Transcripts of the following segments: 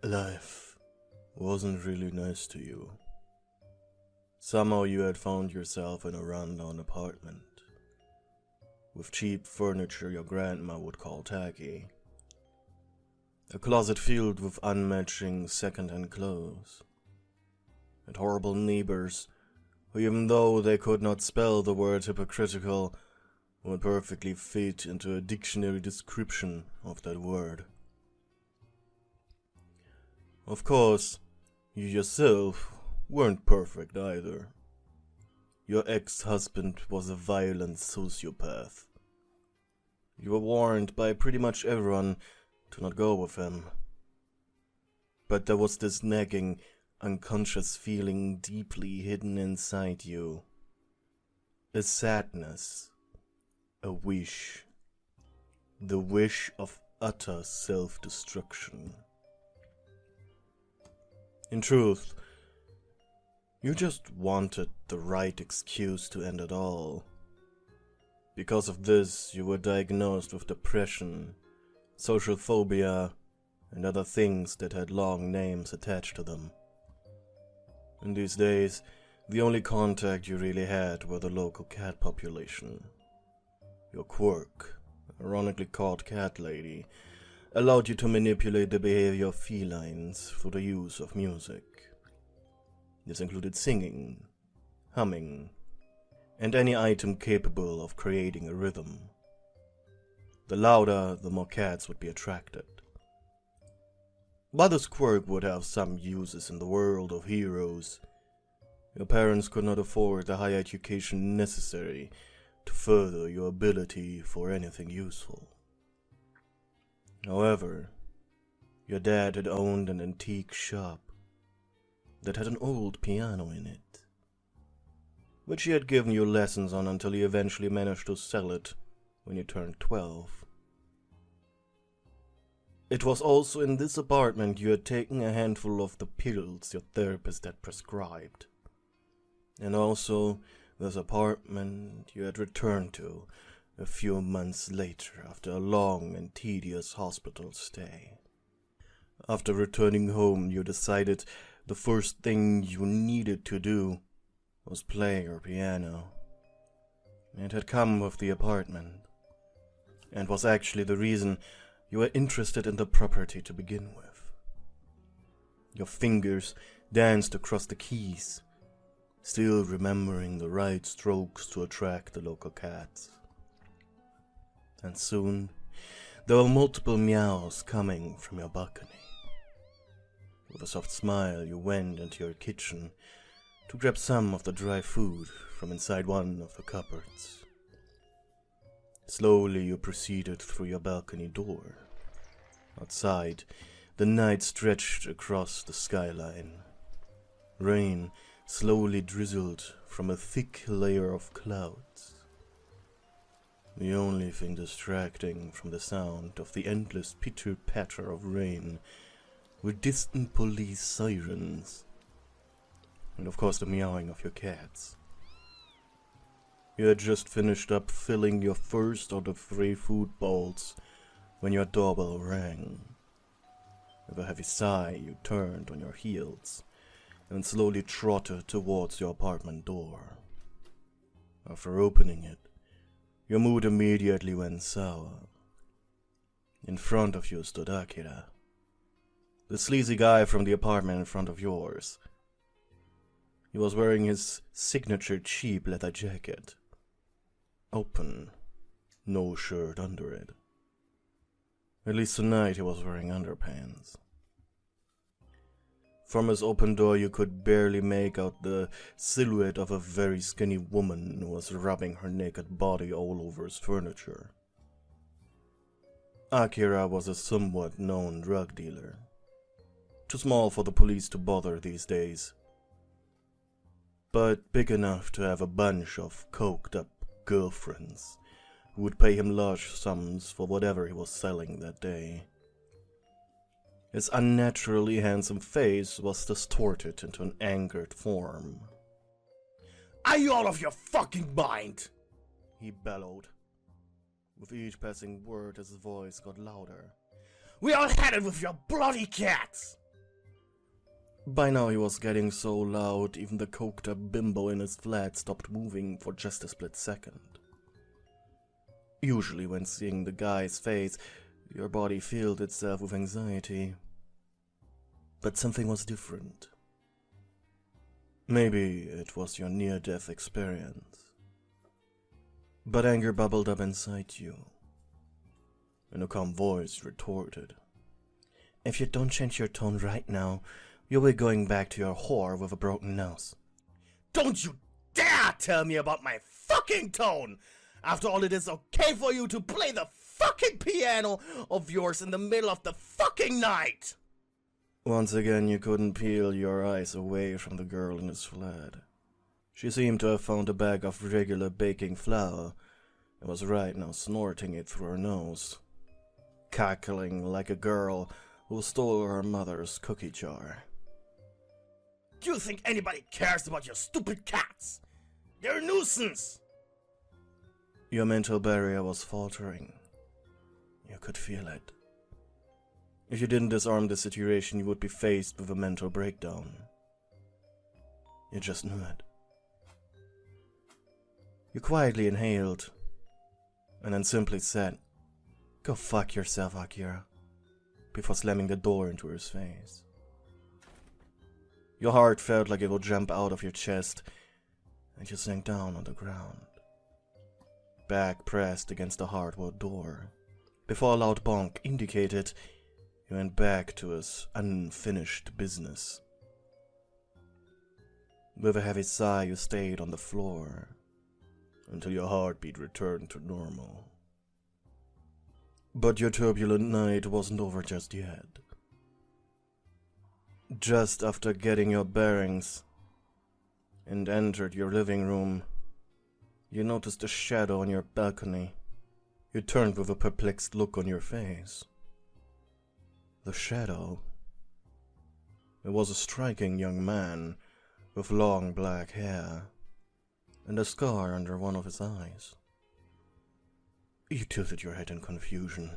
Life wasn't really nice to you. Somehow you had found yourself in a rundown apartment, with cheap furniture your grandma would call tacky, a closet filled with unmatching second-hand clothes, and horrible neighbors who, even though they could not spell the word hypocritical, would perfectly fit into a dictionary description of that word. Of course, you yourself weren't perfect either. Your ex-husband was a violent sociopath. You were warned by pretty much everyone to not go with him. But there was this nagging, unconscious feeling deeply hidden inside you. A sadness. A wish. The wish of utter self-destruction. In truth, you just wanted the right excuse to end it all. Because of this, you were diagnosed with depression, social phobia, and other things that had long names attached to them. In these days, the only contact you really had were the local cat population. Your quirk, ironically called Cat Lady, allowed you to manipulate the behavior of felines through the use of music. This included singing, humming, and any item capable of creating a rhythm. The louder, the more cats would be attracted. While this quirk would have some uses in the world of heroes, your parents could not afford the high education necessary to further your ability for anything useful. However, your dad had owned an antique shop that had an old piano in it, which he had given you lessons on until he eventually managed to sell it when you turned 12. It was also in this apartment you had taken a handful of the pills your therapist had prescribed. And also this apartment you had returned to a few months later after a long and tedious hospital stay. After returning home, you decided the first thing you needed to do was play your piano. It had come with the apartment, and was actually the reason you were interested in the property to begin with. Your fingers danced across the keys, still remembering the right strokes to attract the local cats. And soon, there were multiple meows coming from your balcony. With a soft smile, you went into your kitchen to grab some of the dry food from inside one of the cupboards. Slowly, you proceeded through your balcony door. Outside, the night stretched across the skyline. Rain slowly drizzled from a thick layer of clouds. The only thing distracting from the sound of the endless pitter-patter of rain were distant police sirens, and of course the meowing of your cats. You had just finished up filling your first of the 3 food bowls when your doorbell rang. With a heavy sigh, you turned on your heels and slowly trotted towards your apartment door. After opening it, your mood immediately went sour. In front of you stood Akira, the sleazy guy from the apartment in front of yours. He was wearing his signature cheap leather jacket. Open, no shirt under it. At least tonight he was wearing underpants. From his open door you could barely make out the silhouette of a very skinny woman who was rubbing her naked body all over his furniture. Akira was a somewhat known drug dealer. Too small for the police to bother these days, but big enough to have a bunch of coked-up girlfriends who would pay him large sums for whatever he was selling that day. His unnaturally handsome face was distorted into an angered form. "Are you out of your fucking mind?" he bellowed. With each passing word, his voice got louder. "We all had it with your bloody cats! By now he was getting so loud, even the coked up bimbo in his flat stopped moving for just a split second. Usually when seeing the guy's face, your body filled itself with anxiety. But something was different. Maybe it was your near-death experience. But anger bubbled up inside you. And a calm voice retorted. If you don't change your tone right now, you'll be going back to your whore with a broken nose. Don't you dare tell me about my fucking tone! After all, it is okay for you to play the fucking piano of yours in the middle of the fucking night! Once again, you couldn't peel your eyes away from the girl in his flat. She seemed to have found a bag of regular baking flour and was right now snorting it through her nose, cackling like a girl who stole her mother's cookie jar. Do you think anybody cares about your stupid cats? They're a nuisance! Your mental barrier was faltering. You could feel it. If you didn't disarm the situation, you would be faced with a mental breakdown. You just knew it. You quietly inhaled, and then simply said, "Go fuck yourself, Akira," before slamming the door into his face. Your heart felt like it would jump out of your chest, and you sank down on the ground, back pressed against the hardwood door, before a loud bonk indicated you went back to his unfinished business. With a heavy sigh, you stayed on the floor until your heartbeat returned to normal. But your turbulent night wasn't over just yet. Just after getting your bearings and entered your living room, you noticed a shadow on your balcony. You turned with a perplexed look on your face. The shadow. It was a striking young man with long black hair and a scar under one of his eyes. You tilted your head in confusion.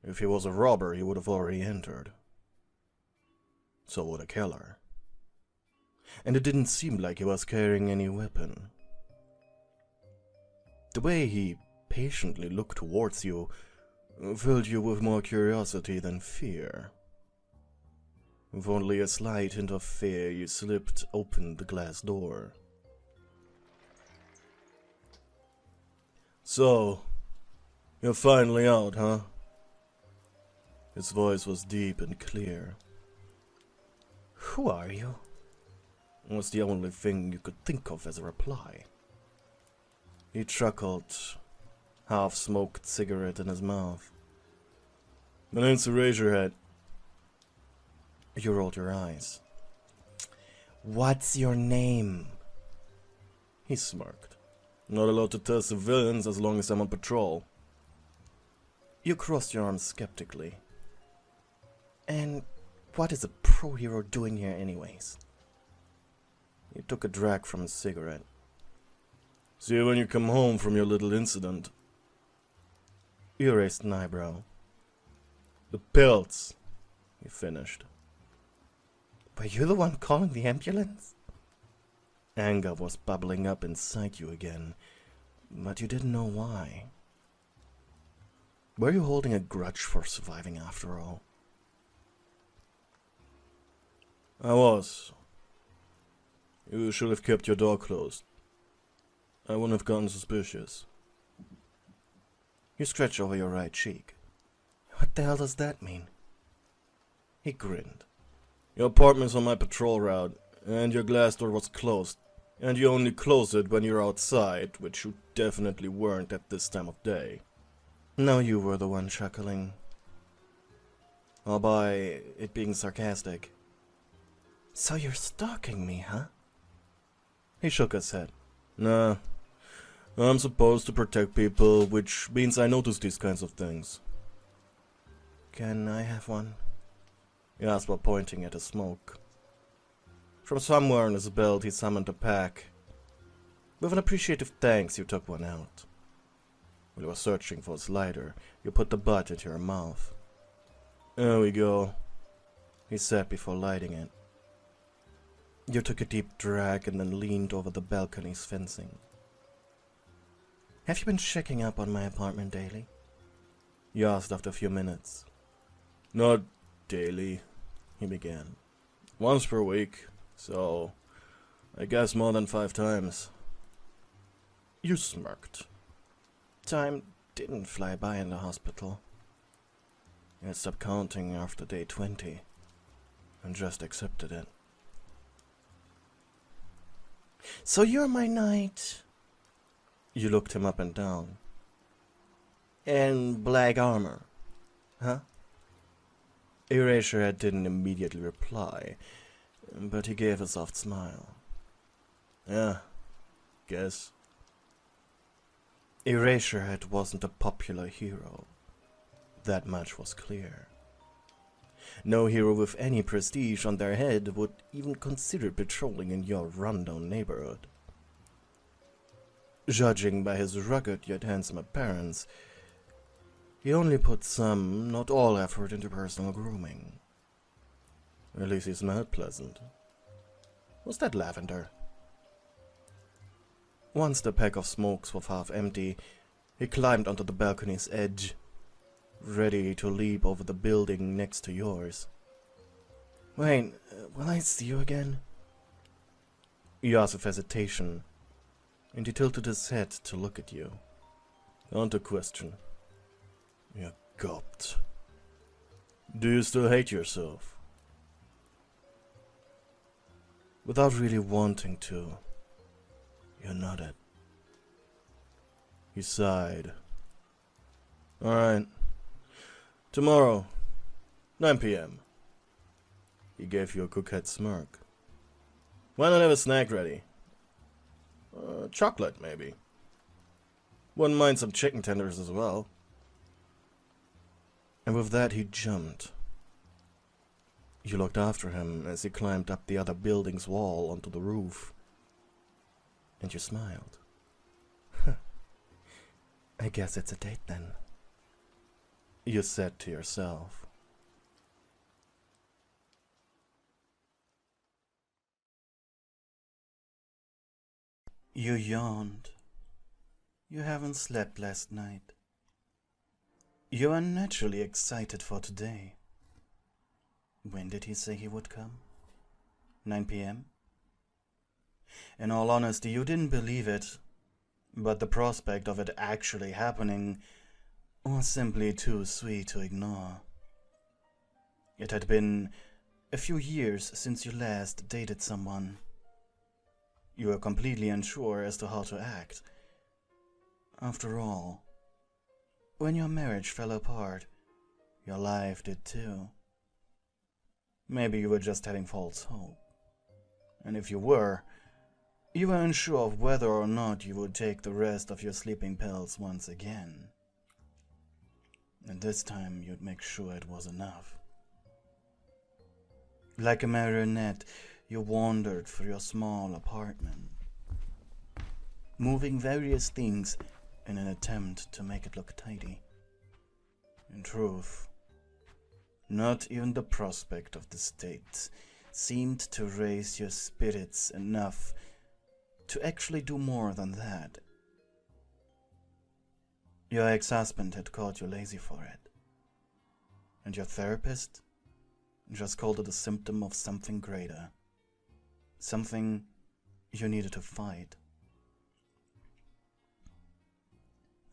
If he was a robber, he would have already entered. So would a killer. And it didn't seem like he was carrying any weapon. The way he patiently looked towards you filled you with more curiosity than fear. With only a slight hint of fear, you slipped open the glass door. "So, you're finally out, huh?" His voice was deep and clear. "Who are you?" was the only thing you could think of as a reply. He chuckled, half-smoked cigarette in his mouth. "My name's Eraserhead." You rolled your eyes. "What's your name?" He smirked. "Not allowed to tell civilians as long as I'm on patrol." You crossed your arms skeptically. "And what is a pro-hero doing here anyways?" He took a drag from his cigarette. "See you when you come home from your little incident." You raised an eyebrow. "The pills," he finished. "Were you the one calling the ambulance?" Anger was bubbling up inside you again, but you didn't know why. Were you holding a grudge for surviving after all? "I was. You should have kept your door closed. I wouldn't have gotten suspicious." You scratched over your right cheek. "What the hell does that mean?" He grinned. "Your apartment's on my patrol route, and your glass door was closed, and you only close it when you're outside, which you definitely weren't at this time of day." Now you were the one chuckling. All by it being sarcastic. "So you're stalking me, huh?" He shook his head. "Nah. I'm supposed to protect people, which means I notice these kinds of things." "Can I have one?" He asked while pointing at a smoke. From somewhere in his belt he summoned a pack. With an appreciative thanks, you took one out. While you were searching for his lighter, you put the butt into your mouth. "There we go." he said before lighting it. You took a deep drag and then leaned over the balcony's fencing. Have you been checking up on my apartment daily? You asked after a few minutes. Not daily, he began. Once per week, so I guess more than 5 times. You smirked. Time didn't fly by in the hospital. I stopped counting after day 20 and just accepted it. So you're my knight. You looked him up and down. In black armor, huh? Eraserhead didn't immediately reply, but he gave a soft smile. Yeah, guess. Eraserhead wasn't a popular hero. That much was clear. No hero with any prestige on their head would even consider patrolling in your rundown neighborhood. Judging by his rugged yet handsome appearance, he only put some, not all effort into personal grooming. At least he smelled pleasant. Was that lavender? Once the pack of smokes was half empty, he climbed onto the balcony's edge, ready to leap over the building next to yours. Wait, will I see you again? You asked with hesitation, and he tilted his head to look at you. On to question. You gulped. Do you still hate yourself? Without really wanting to, you nodded. He sighed. Alright. Tomorrow, 9 p.m. He gave you a coquette smirk. Why not have a snack ready? Chocolate, maybe. Wouldn't mind some chicken tenders as well. And with that he jumped. You looked after him as he climbed up the other building's wall onto the roof. And you smiled. I guess it's a date then. You said to yourself. You yawned. You haven't slept last night. You are naturally excited for today. When did he say he would come? 9 p.m.? In all honesty, you didn't believe it, but the prospect of it actually happening was simply too sweet to ignore. It had been a few years since you last dated someone. You were completely unsure as to how to act. After all, when your marriage fell apart, your life did too. Maybe you were just having false hope. And if you were unsure of whether or not you would take the rest of your sleeping pills once again. And this time you'd make sure it was enough. Like a marionette, you wandered through your small apartment, moving various things in an attempt to make it look tidy. In truth, not even the prospect of this date seemed to raise your spirits enough to actually do more than that. Your ex-husband had called you lazy for it, and your therapist just called it a symptom of something greater, something you needed to fight.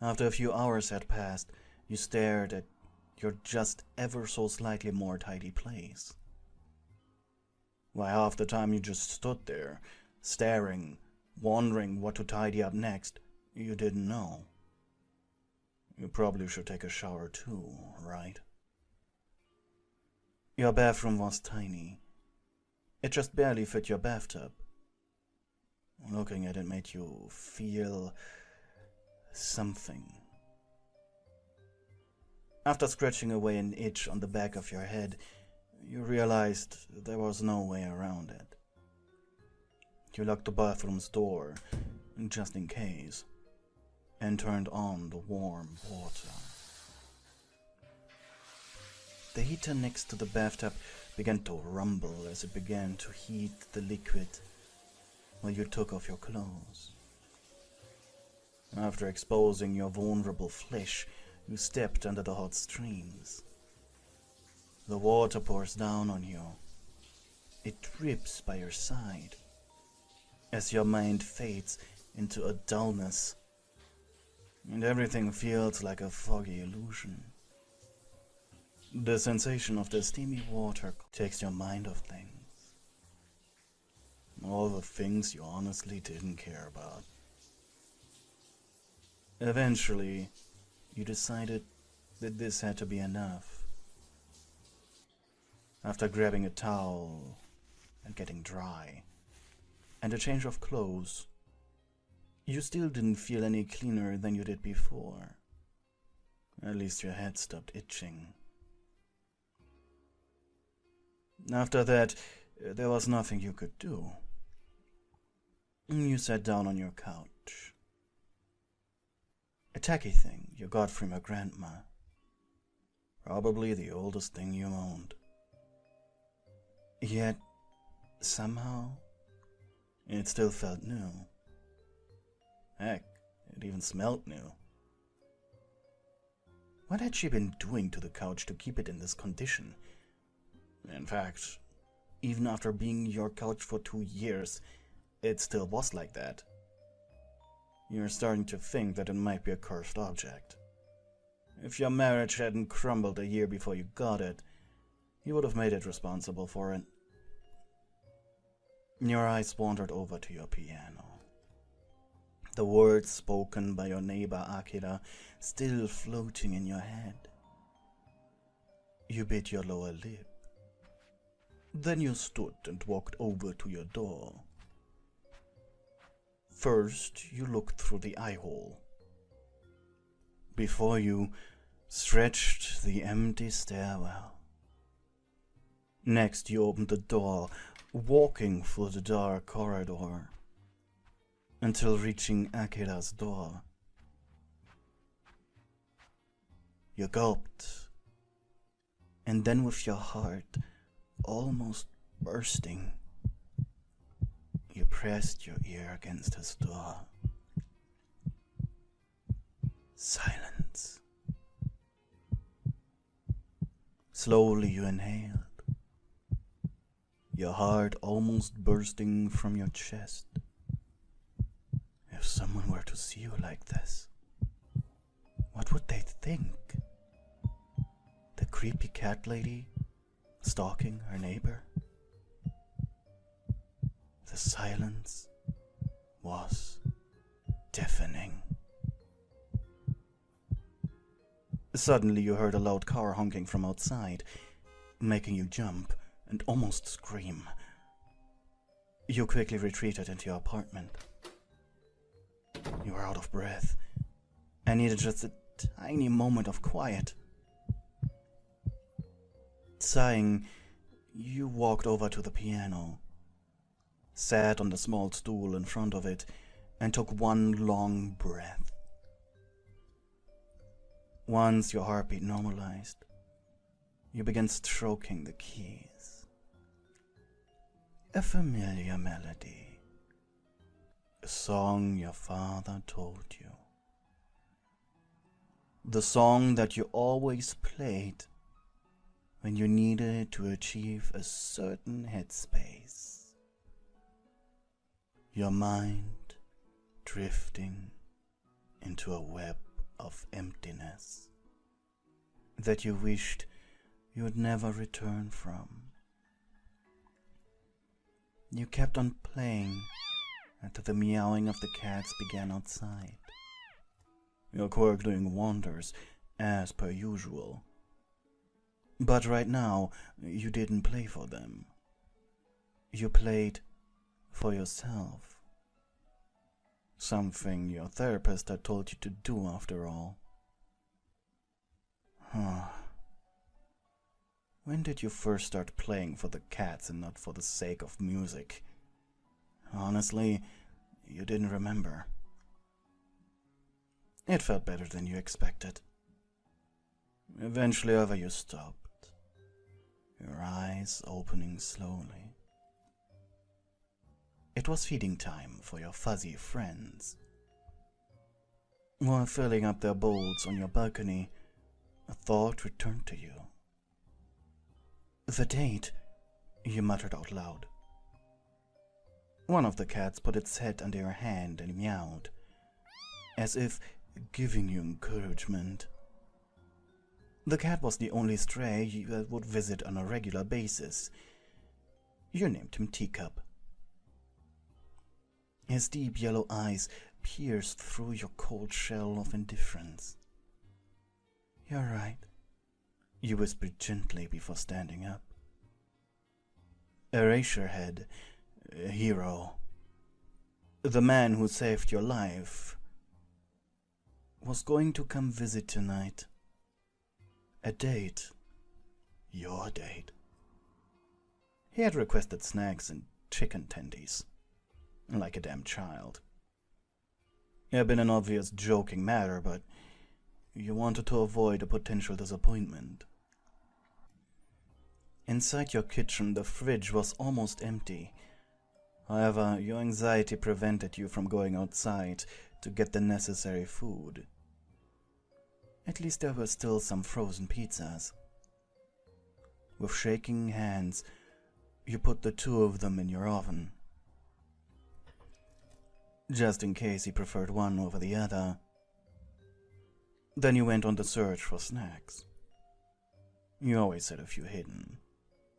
After a few hours had passed, you stared at your just ever so slightly more tidy place. Why, half the time you just stood there, staring, wondering what to tidy up next, you didn't know. You probably should take a shower too, right? Your bathroom was tiny. It just barely fit your bathtub. Looking at it made you feel something. After scratching away an itch on the back of your head, you realized there was no way around it. You locked the bathroom's door, just in case, and turned on the warm water. The heater next to the bathtub began to rumble as it began to heat the liquid while you took off your clothes. After exposing your vulnerable flesh, you stepped under the hot streams. The water pours down on you. It drips by your side as your mind fades into a dullness, and everything feels like a foggy illusion. The sensation of the steamy water takes your mind off things. All the things you honestly didn't care about. Eventually, you decided that this had to be enough. After grabbing a towel and getting dry, and a change of clothes, you still didn't feel any cleaner than you did before. At least your head stopped itching. After that, there was nothing you could do. You sat down on your couch. A tacky thing you got from your grandma. Probably the oldest thing you owned. Yet, somehow, it still felt new. Heck, it even smelled new. What had she been doing to the couch to keep it in this condition? In fact, even after being your couch for 2 years, it still was like that. You're starting to think that it might be a cursed object. If your marriage hadn't crumbled a year before you got it, you would have made it responsible for it. Your eyes wandered over to your piano. The words spoken by your neighbor Akira still floating in your head. You bit your lower lip. Then you stood and walked over to your door. First, you looked through the eye hole. Before you stretched the empty stairwell. Next, you opened the door, walking through the dark corridor, until reaching Akira's door. You gulped, and then with your heart almost bursting, you pressed your ear against his door. Silence. Slowly you inhaled, your heart almost bursting from your chest. If someone were to see you like this, what would they think? The creepy cat lady stalking her neighbor? The silence was deafening. Suddenly you heard a loud car honking from outside, making you jump and almost scream. You quickly retreated into your apartment. You were out of breath and needed just a tiny moment of quiet. Sighing, you walked over to the piano, sat on the small stool in front of it, and took one long breath. Once your heartbeat normalized, you began stroking the keys. A familiar melody. A song your father told you. The song that you always played when you needed to achieve a certain headspace. Your mind drifting into a web of emptiness that you wished you would never return from. You kept on playing until the meowing of the cats began outside. Your quirk doing wonders, as per usual. But right now, you didn't play for them. You played for yourself. Something your therapist had told you to do after all. When did you first start playing for the cats and not for the sake of music? Honestly, you didn't remember. It felt better than you expected. Eventually, however, you stopped. eyes opening slowly. It was feeding time for your fuzzy friends. While filling up their bowls on your balcony, a thought returned to you. The date, you muttered out loud. One of the cats put its head under your hand and meowed, as if giving you encouragement. The cat was the only stray you would visit on a regular basis. You named him Teacup. His deep yellow eyes pierced through your cold shell of indifference. "You're right," you whispered gently before standing up. Eraserhead, a hero, the man who saved your life, was going to come visit tonight. A date. Your date. He had requested snacks and chicken tendies, like a damn child. It had been an obvious joking matter, but you wanted to avoid a potential disappointment. Inside your kitchen, the fridge was almost empty. However, your anxiety prevented you from going outside to get the necessary food. At least there were still some frozen pizzas. With shaking hands, you put the two of them in your oven, just in case he preferred one over the other. Then you went on the search for snacks. You always had a few hidden,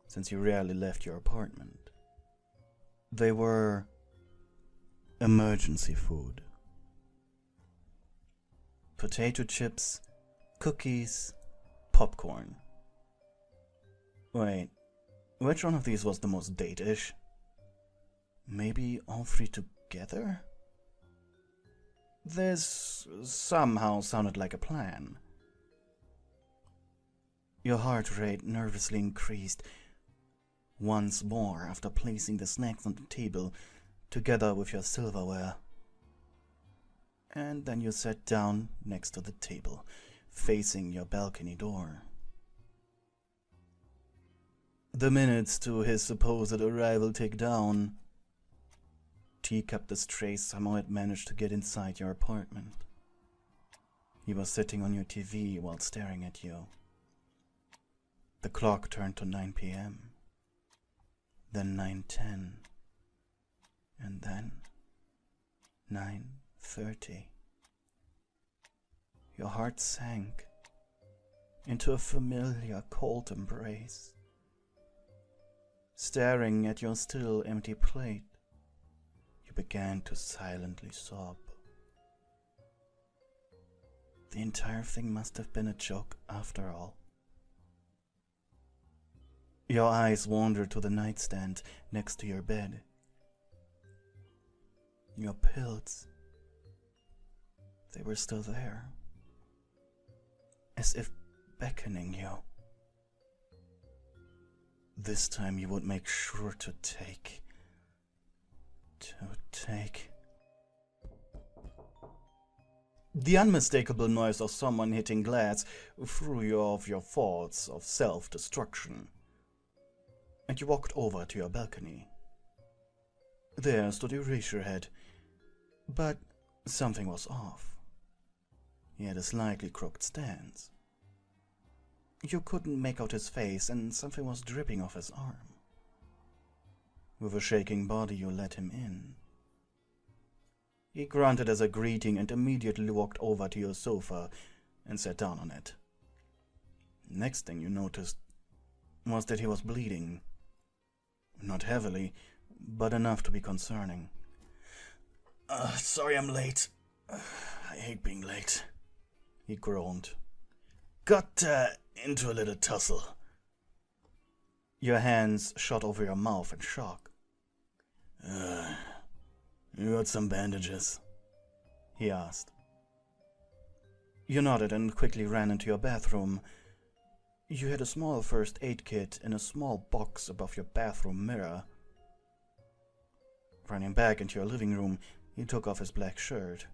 since you rarely left your apartment. They were emergency food. Potato chips, cookies, popcorn. Wait, which one of these was the most date-ish? Maybe all three together? This somehow sounded like a plan. Your heart rate nervously increased once more after placing the snacks on the table together with your silverware. And then you sat down next to the table, facing your balcony door. The minutes to his supposed arrival ticked down. Teacup the stray somehow had managed to get inside your apartment. He was sitting on your TV while staring at you. The clock turned to 9 p.m., then 9:10, and then 9:30. Your heart sank into a familiar cold embrace. Staring at your still empty plate, you began to silently sob. The entire thing must have been a joke after all. Your eyes wandered to the nightstand next to your bed. Your pills, they were still there, as if beckoning you. This time you would make sure to take. The unmistakable noise of someone hitting glass threw you off your thoughts of self-destruction, and you walked over to your balcony. There stood Eraserhead, but something was off. He had a slightly crooked stance. You couldn't make out his face, and something was dripping off his arm. With a shaking body, you let him in. He grunted as a greeting and immediately walked over to your sofa and sat down on it. Next thing you noticed was that he was bleeding. Not heavily, but enough to be concerning. Sorry I'm late. I hate being late," he groaned. "Got into a little tussle." Your hands shot over your mouth in shock. You got some bandages?" he asked. You nodded and quickly ran into your bathroom. You had a small first aid kit in a small box above your bathroom mirror. Running back into your living room, he took off his black shirt,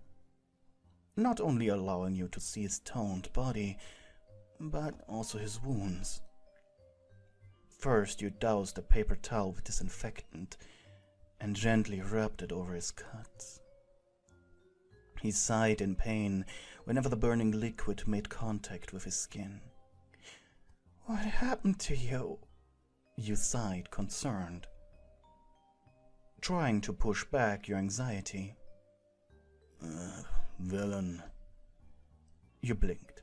not only allowing you to see his toned body, but also his wounds. First, you doused a paper towel with disinfectant and gently rubbed it over his cuts. He sighed in pain whenever the burning liquid made contact with his skin. "What happened to you?" You sighed, concerned, trying to push back your anxiety. Villain." You blinked.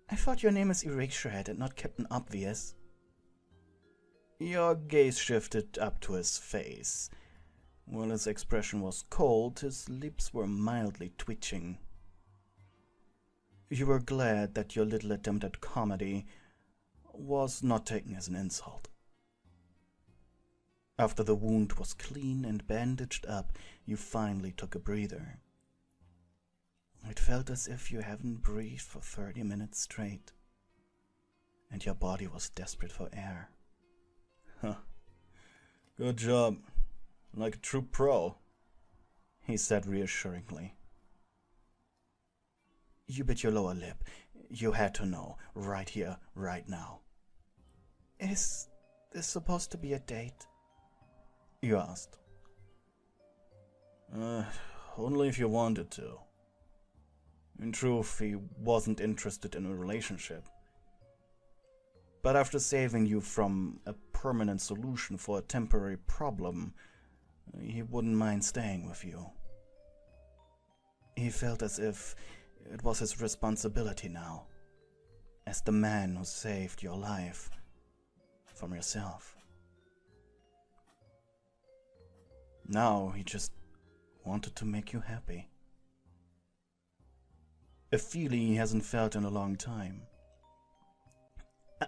"I thought your name is Eraserhead and not Captain Obvious." Your gaze shifted up to his face. While his expression was cold, his lips were mildly twitching. You were glad that your little attempt at comedy was not taken as an insult. After the wound was clean and bandaged up, you finally took a breather. It felt as if you haven't breathed for 30 minutes straight, and your body was desperate for air. "Huh. Good job. Like a true pro," he said reassuringly. You bit your lower lip. You had to know, right here, right now. "Is this supposed to be a date?" you asked. Only if you wanted to. In truth, he wasn't interested in a relationship. But after saving you from a permanent solution for a temporary problem, he wouldn't mind staying with you. He felt as if it was his responsibility now, as the man who saved your life from yourself. Now he just wanted to make you happy. A feeling he hasn't felt in a long time.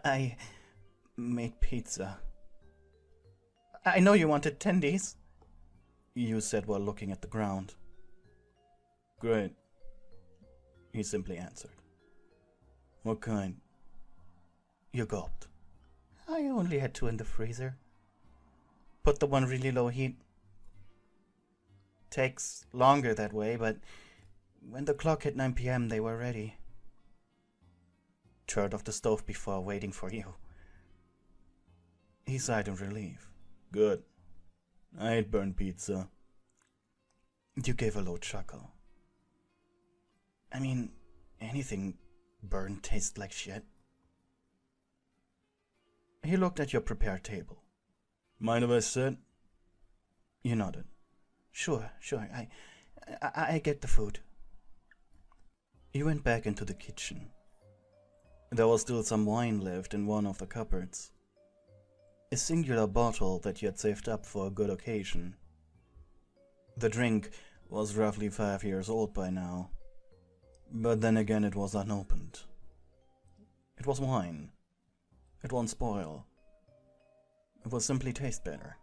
"I made pizza." "I know you wanted tendies," you said while looking at the ground. "Great," he simply answered. "What kind?" You gulped. "I only had 2 in the freezer. Put the one really low heat. Takes longer that way, but when the clock hit 9 p.m. they were ready. Turned off the stove before waiting for you." He sighed in relief. "Good. I hate burnt pizza." You gave a low chuckle. "I mean, anything burnt tastes like shit." He looked at your prepared table. "Mind if I sit?" You nodded. Sure, I get the food." You went back into the kitchen. There was still some wine left in one of the cupboards. A singular bottle that you had saved up for a good occasion. The drink was roughly 5 years old by now, but then again it was unopened. It was wine. It won't spoil. It will simply taste better.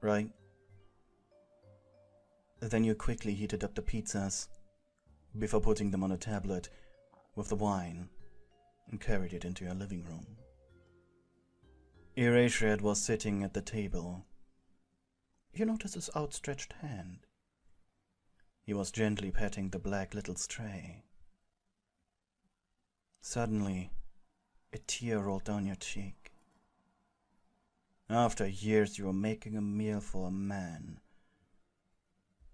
Right? Then you quickly heated up the pizzas before putting them on a tablet with the wine and carried it into your living room. Eraserhead was sitting at the table. You noticed his outstretched hand. He was gently patting the black little stray. Suddenly, a tear rolled down your cheek. After years you were making a meal for a man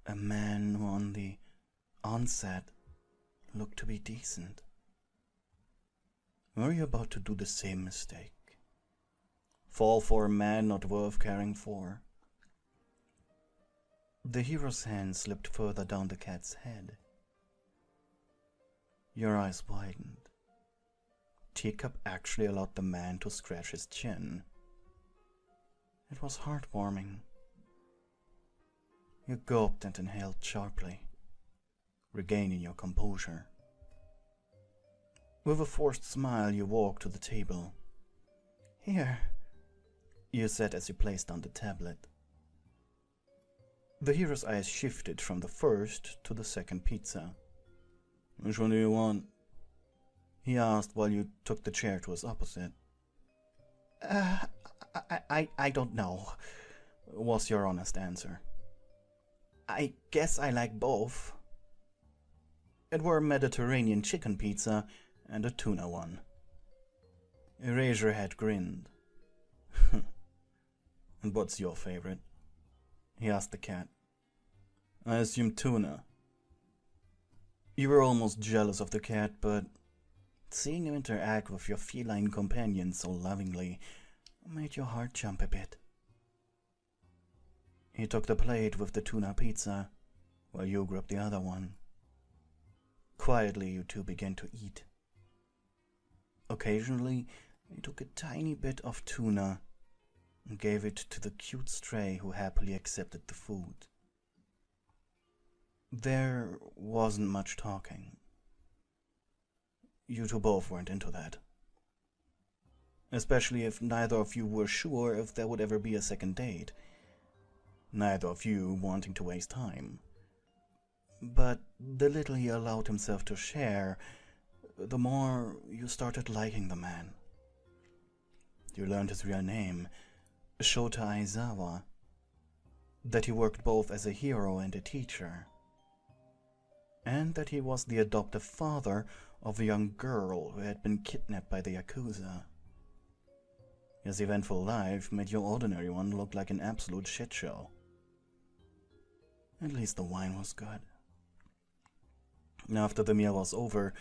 who on the onset looked to be decent. Were you about to do the same mistake? Fall for a man not worth caring for? The hero's hand slipped further down the cat's head. Your eyes widened. Teacup actually allowed the man to scratch his chin. It was heartwarming. You gulped and inhaled sharply, regaining your composure. With a forced smile, you walked to the table. Here, you said as you placed down the tablet. The hero's eyes shifted from the first to the second pizza. Which one do you want? He asked while you took the chair to his opposite. I don't know, was your honest answer. I guess I like both. It were a Mediterranean chicken pizza and a tuna one. Eraserhead grinned. And what's your favorite? He asked the cat. I assume tuna. You were almost jealous of the cat, but seeing him interact with your feline companion so lovingly made your heart jump a bit. He took the plate with the tuna pizza, while you grabbed the other one. Quietly, you two began to eat. Occasionally, he took a tiny bit of tuna and gave it to the cute stray who happily accepted the food. There wasn't much talking. You two both weren't into that. Especially if neither of you were sure if there would ever be a second date. Neither of you wanting to waste time. But the little he allowed himself to share, the more you started liking the man. You learned his real name, Shota Aizawa, that he worked both as a hero and a teacher, and that he was the adoptive father of a young girl who had been kidnapped by the Yakuza. His eventful life made your ordinary one look like an absolute shit show. At least the wine was good. After the meal was over,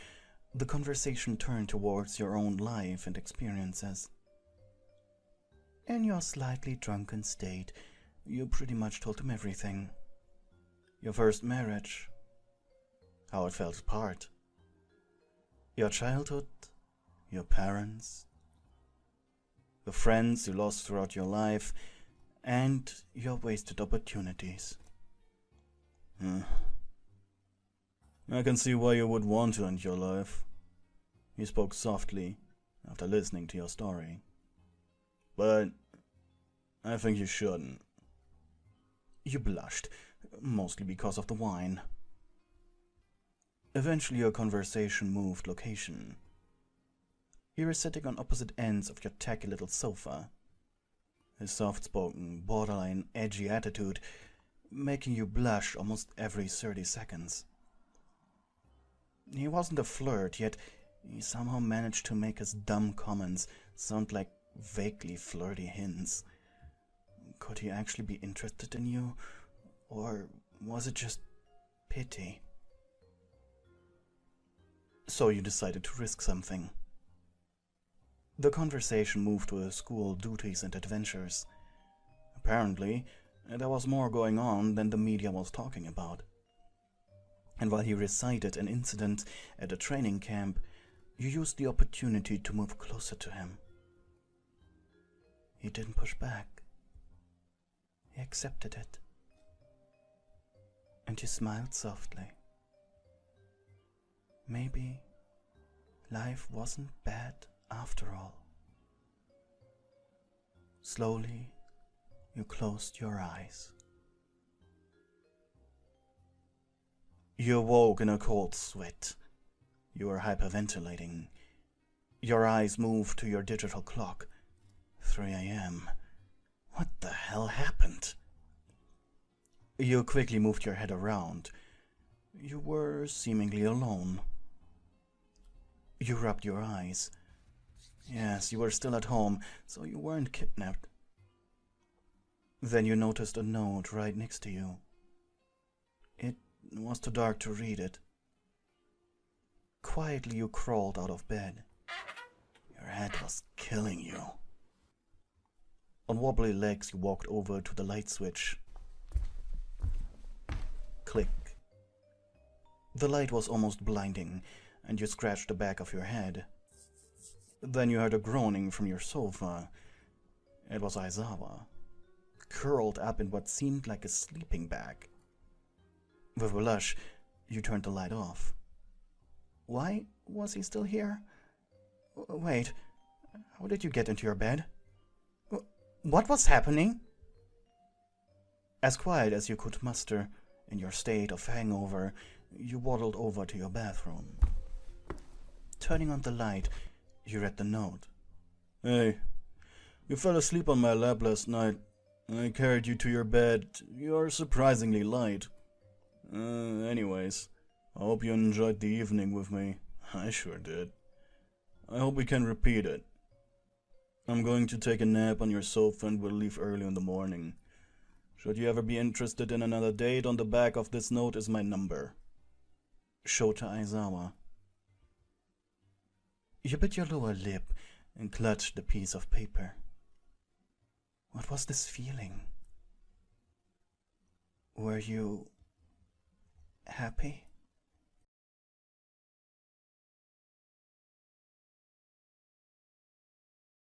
the conversation turned towards your own life and experiences. In your slightly drunken state, you pretty much told him everything. Your first marriage, how it felt apart, your childhood, your parents, the friends you lost throughout your life, and your wasted opportunities. I can see why you would want to end your life. He spoke softly after listening to your story. But I think you shouldn't. You blushed, mostly because of the wine. Eventually your conversation moved location. You were sitting on opposite ends of your tacky little sofa. His soft-spoken, borderline edgy attitude making you blush almost every 30 seconds. He wasn't a flirt, yet he somehow managed to make his dumb comments sound like vaguely flirty hints. Could he actually be interested in you, or was it just pity? So you decided to risk something. The conversation moved to school duties and adventures. Apparently, there was more going on than the media was talking about. And while he recited an incident at a training camp, you used the opportunity to move closer to him. He didn't push back. He accepted it. And you smiled softly. Maybe life wasn't bad after all. Slowly, you closed your eyes. You awoke in a cold sweat. You were hyperventilating. Your eyes moved to your digital clock. 3 a.m. What the hell happened? You quickly moved your head around. You were seemingly alone. You rubbed your eyes. Yes, you were still at home, so you weren't kidnapped. Then you noticed a note right next to you. It was too dark to read it. Quietly you crawled out of bed. Your head was killing you. On wobbly legs you walked over to the light switch. Click. The light was almost blinding, and you scratched the back of your head. Then you heard a groaning from your sofa. It was Aizawa, curled up in what seemed like a sleeping bag. With a blush, you turned the light off. Why was he still here? Wait, how did you get into your bed? What was happening? As quiet as you could muster, in your state of hangover, you waddled over to your bathroom. Turning on the light, you read the note. Hey, you fell asleep on my lap last night. I carried you to your bed. You're surprisingly light. Anyways, I hope you enjoyed the evening with me. I sure did. I hope we can repeat it. I'm going to take a nap on your sofa and will leave early in the morning. Should you ever be interested in another date, on the back of this note is my number. Shota Aizawa. You bit your lower lip and clutched the piece of paper. What was this feeling? Were you happy?